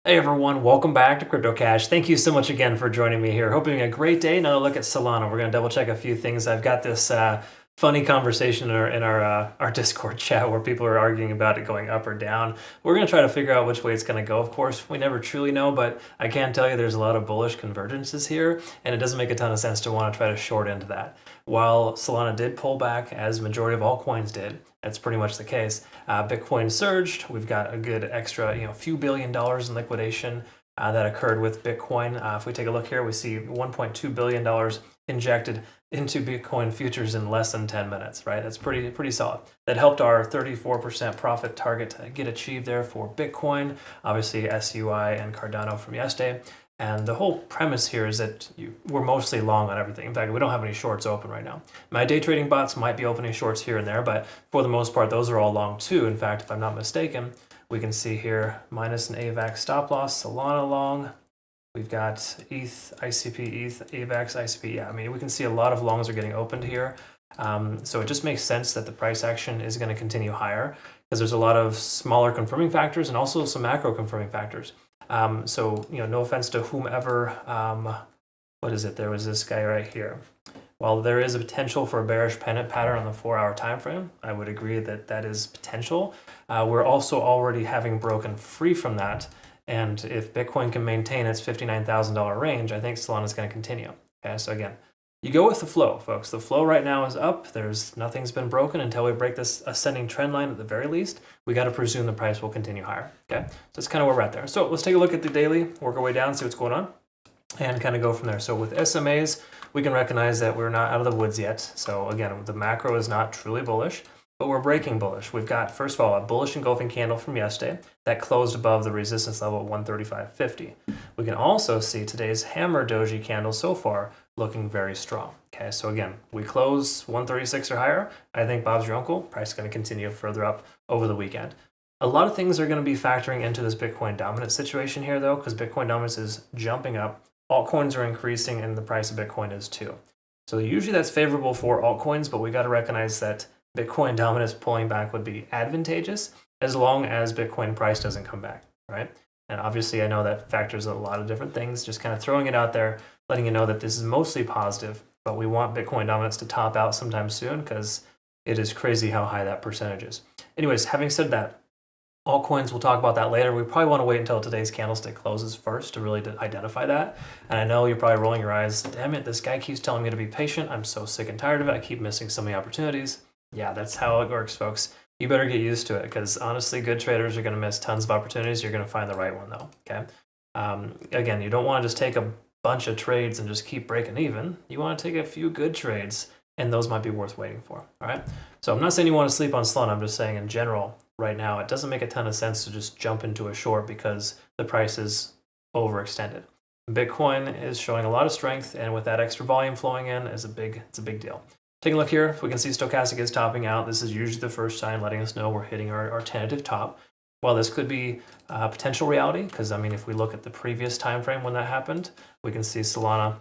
Hey everyone, welcome back to CryptoCache. Thank you so much again for joining me here. Hoping a great day. Another look at Solana. We're going to double check a few things. I've got this funny conversation in our Discord chat where people are arguing about it going up or down. We're going to try to figure out which way it's going to go. Of course, we never truly know, but I can tell you there's a lot of bullish convergences here, and it doesn't make a ton of sense to want to try to short into that. While Solana did pull back, as majority of altcoins did, that's pretty much the case. Bitcoin surged. We've got a good extra, few $billion in liquidation that occurred with Bitcoin. If we take a look here, we see $1.2 billion injected into Bitcoin futures in less than 10 minutes, right? That's pretty solid. That helped our 34% profit target get achieved there for Bitcoin. Obviously, SUI and Cardano from yesterday. And the whole premise here is that we're mostly long on everything. In fact, we don't have any shorts open right now. My day trading bots might be opening shorts here and there, but for the most part, those are all long too. In fact, if I'm not mistaken, we can see here minus an AVAX stop loss, Solana long. We've got ETH, ICP, ETH, AVAX, ICP. Yeah, I mean, we can see a lot of longs are getting opened here. So it just makes sense that the price action is going to continue higher because there's a lot of smaller confirming factors and also some macro confirming factors. So, no offense to whomever, what is it? There was this guy right here. While there is a potential for a bearish pennant pattern on the 4-hour time frame, I would agree that that is potential. We're also already having broken free from that. And if Bitcoin can maintain its $59,000 range, I think Solana is going to continue. Okay, so again, you go with the flow, folks. The flow right now is up. Nothing's been broken until we break this ascending trend line at the very least. We got to presume the price will continue higher. Okay, so that's kind of where we're at there. So let's take a look at the daily, work our way down, see what's going on, and kind of go from there. So with SMAs, we can recognize that we're not out of the woods yet. So again, the macro is not truly bullish, but we're breaking bullish. We've got, first of all, a bullish engulfing candle from yesterday that closed above the resistance level at 135.50. We can also see today's hammer doji candle so far looking very strong. Okay, so again, we close 136 or higher. I think Bob's your uncle. Price is going to continue further up over the weekend. A lot of things are going to be factoring into this Bitcoin dominance situation here, though, because Bitcoin dominance is jumping up. Altcoins are increasing, and the price of Bitcoin is too. So usually that's favorable for altcoins, but we got to recognize that Bitcoin dominance pulling back would be advantageous as long as Bitcoin price doesn't come back, right? And obviously, I know that factors a lot of different things, just kind of throwing it out there, letting you know that this is mostly positive, but we want Bitcoin dominance to top out sometime soon because it is crazy how high that percentage is. Anyways, having said that, altcoins, we'll talk about that later. We probably want to wait until today's candlestick closes first to really identify that. And I know you're probably rolling your eyes. Damn it, this guy keeps telling me to be patient. I'm so sick and tired of it. I keep missing so many opportunities. Yeah, that's how it works, folks. You better get used to it because honestly, good traders are going to miss tons of opportunities. You're going to find the right one though, okay? Again, you don't want to just take a bunch of trades and just keep breaking even. You want to take a few good trades and those might be worth waiting for, all right? So I'm not saying you want to sleep on Solana. I'm just saying in general, right now, it doesn't make a ton of sense to just jump into a short because the price is overextended. Bitcoin is showing a lot of strength, and with that extra volume flowing in, it's a big deal. Taking a look here, if we can see stochastic is topping out. This is usually the first sign letting us know we're hitting our tentative top. While this could be a potential reality, because I mean, if we look at the previous time frame when that happened, we can see Solana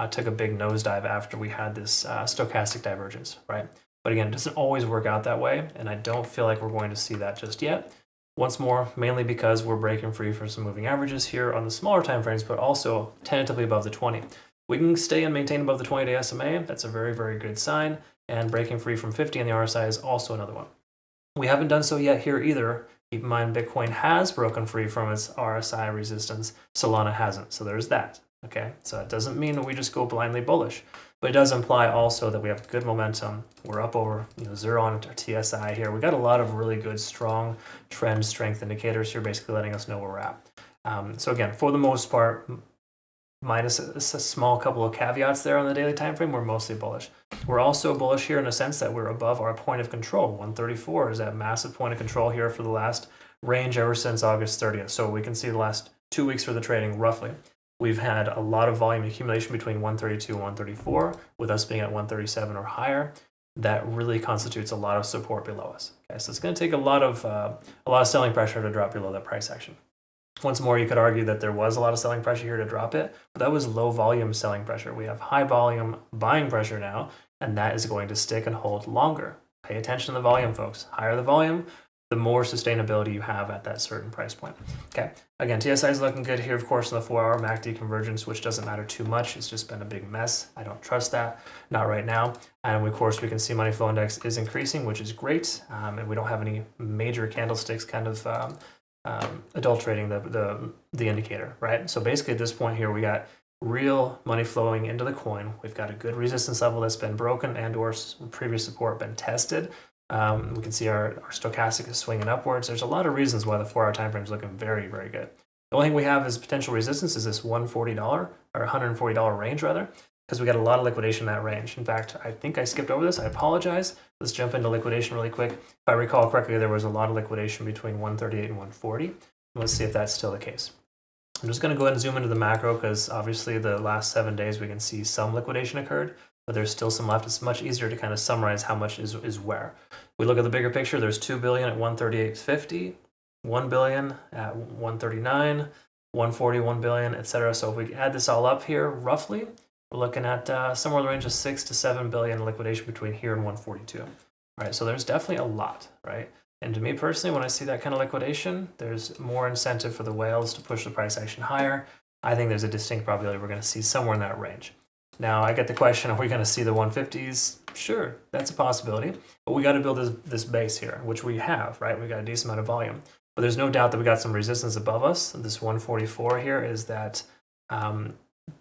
took a big nosedive after we had this stochastic divergence, right? But again, it doesn't always work out that way, and I don't feel like we're going to see that just yet. Once more, mainly because we're breaking free from some moving averages here on the smaller time frames, but also tentatively above the 20. We can stay and maintain above the 20-day SMA. That's a very, very good sign, and breaking free from 50 on the RSI is also another one. We haven't done so yet here either. Keep in mind, Bitcoin has broken free from its RSI resistance. Solana hasn't, so there's that. Okay, so that doesn't mean that we just go blindly bullish, but it does imply also that we have good momentum. We're up over 0 on our TSI here. We got a lot of really good, strong trend strength indicators here, basically letting us know where we're at. So again, for the most part, minus a small couple of caveats there on the daily time frame, we're mostly bullish. We're also bullish here in a sense that we're above our point of control. 134 is that massive point of control here for the last range ever since August 30th. So we can see the last 2 weeks for the trading roughly. We've had a lot of volume accumulation between 132 and 134, with us being at 137 or higher. That really constitutes a lot of support below us. Okay, so it's going to take a lot of selling pressure to drop below that price action. Once more, you could argue that there was a lot of selling pressure here to drop it, but that was low volume selling pressure. We have high volume buying pressure now, and that is going to stick and hold longer. Pay attention to the volume, folks. Higher the the more sustainability you have at that certain price point. Okay, again, TSI is looking good here, of course, in the 4-hour MACD convergence, which doesn't matter too much. It's just been a big mess. I don't trust that, not right now. And of course, we can see money flow index is increasing, which is great. And we don't have any major candlesticks kind of adulterating the indicator, right? So basically at this point here, we got real money flowing into the coin. We've got a good resistance level that's been broken and or previous support been tested. We can see our stochastic is swinging upwards. There's a lot of reasons why the 4-hour time frame is looking very, very good. The only thing we have as potential resistance is this $140 or $140 range rather, because we got a lot of liquidation in that range. In fact, I think I skipped over this. I apologize. Let's jump into liquidation really quick. If I recall correctly, there was a lot of liquidation between 138 and 140. Let's see if that's still the case. I'm just going to go ahead and zoom into the macro because obviously the last 7 days we can see some liquidation occurred, but there's still some left. It's much easier to kind of summarize how much is where. We look at the bigger picture, there's $2 billion at 138.50, $1 billion at 139, 140, $1 billion, etc. So if we add this all up here, roughly, we're looking at somewhere in the range of $6 to $7 billion in liquidation between here and 142. All right, so there's definitely a lot, right? And to me personally, when I see that kind of liquidation, there's more incentive for the whales to push the price action higher. I think there's a distinct probability we're going to see somewhere in that range. Now, I get the question, are we going to see the 150s? Sure, that's a possibility. But we got to build this base here, which we have, right? We got a decent amount of volume. But there's no doubt that we got some resistance above us. This 144 here is that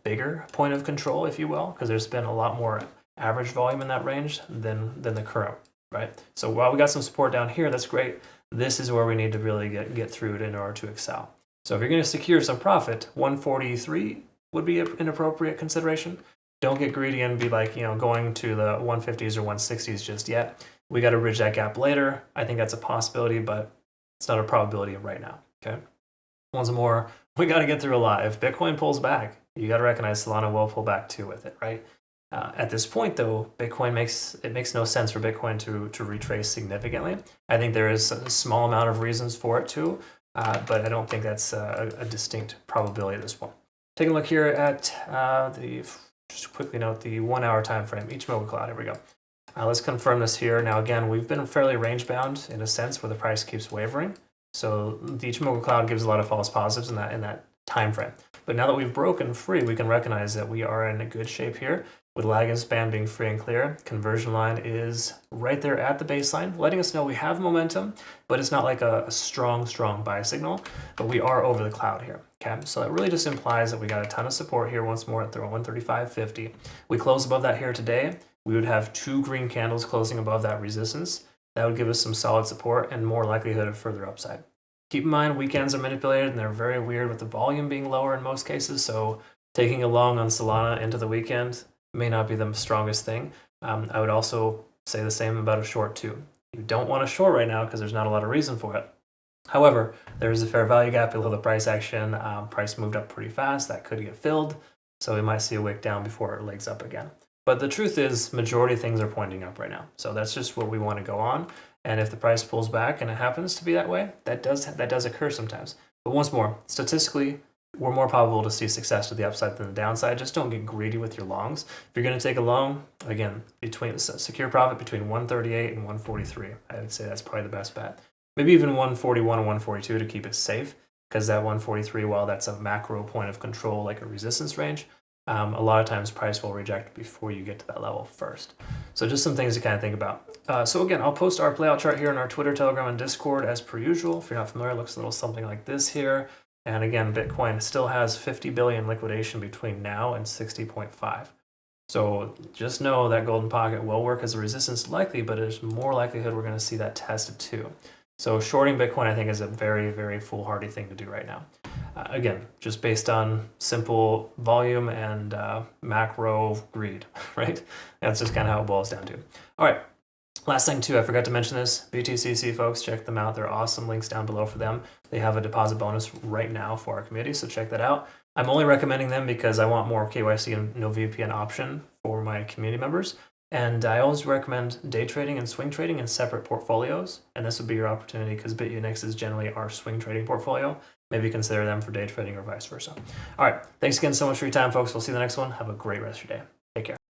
bigger point of control, if you will, because there's been a lot more average volume in that range than the current, right? So while we got some support down here, that's great. This is where we need to really get through it in order to excel. So if you're going to secure some profit, 143 would be an appropriate consideration. Don't get greedy and be like, going to the 150s or 160s just yet. We got to bridge that gap later. I think that's a possibility, but it's not a probability right now, okay? Once more, we got to get through a lot. If Bitcoin pulls back, you got to recognize Solana will pull back too with it, right? At this point, though, Bitcoin makes no sense for Bitcoin to retrace significantly. I think there is a small amount of reasons for it too, but I don't think that's a distinct probability at this point. Take a look here at just quickly note the 1-hour time frame, Ichimoku cloud. Here we go. Let's confirm this here. Now, again, we've been fairly range bound in a sense where the price keeps wavering. So the Ichimoku cloud gives a lot of false positives in that time frame. But now that we've broken free, we can recognize that we are in a good shape here with lag and span being free and clear. Conversion line is right there at the baseline, letting us know we have momentum, but it's not like a strong buy signal, but we are over the cloud here. Okay, so that really just implies that we got a ton of support here once more at the 135.50. We close above that here today. We would have 2 green candles closing above that resistance. That would give us some solid support and more likelihood of further upside. Keep in mind, weekends are manipulated and they're very weird with the volume being lower in most cases. So taking a long on Solana into the weekend may not be the strongest thing. I would also say the same about a short too. You don't want to short right now because there's not a lot of reason for it. However, there is a fair value gap below the price action. Price moved up pretty fast. That could get filled. So we might see a wick down before it legs up again. But the truth is, majority of things are pointing up right now. So that's just what we want to go on. And if the price pulls back and it happens to be that way, that does occur sometimes. But once more, statistically, we're more probable to see success to the upside than the downside. Just don't get greedy with your longs. If you're going to take a long, again, secure profit between 138 and 143. I would say that's probably the best bet. Maybe even 141 and 142 to keep it safe, because that 143, while that's a macro point of control, like a resistance range, a lot of times price will reject before you get to that level first. So just some things to kind of think about. So again, I'll post our playout chart here in our Twitter, Telegram, and Discord as per usual. If you're not familiar, it looks a little something like this here. And again, Bitcoin still has 50 billion liquidation between now and 60.5. So just know that golden pocket will work as a resistance likely, but there's more likelihood we're going to see that tested too. So shorting Bitcoin, I think, is a very, very foolhardy thing to do right now. Again, just based on simple volume and macro greed, right? That's just kind of how it boils down to. All right. Last thing too, I forgot to mention this. BTCC folks, check them out. They're awesome. Links down below for them. They have a deposit bonus right now for our community, so check that out. I'm only recommending them because I want more KYC and no VPN option for my community members. And I always recommend day trading and swing trading in separate portfolios. And this would be your opportunity because Bitunix is generally our swing trading portfolio. Maybe consider them for day trading or vice versa. All right. Thanks again so much for your time, folks. We'll see you in the next one. Have a great rest of your day. Take care.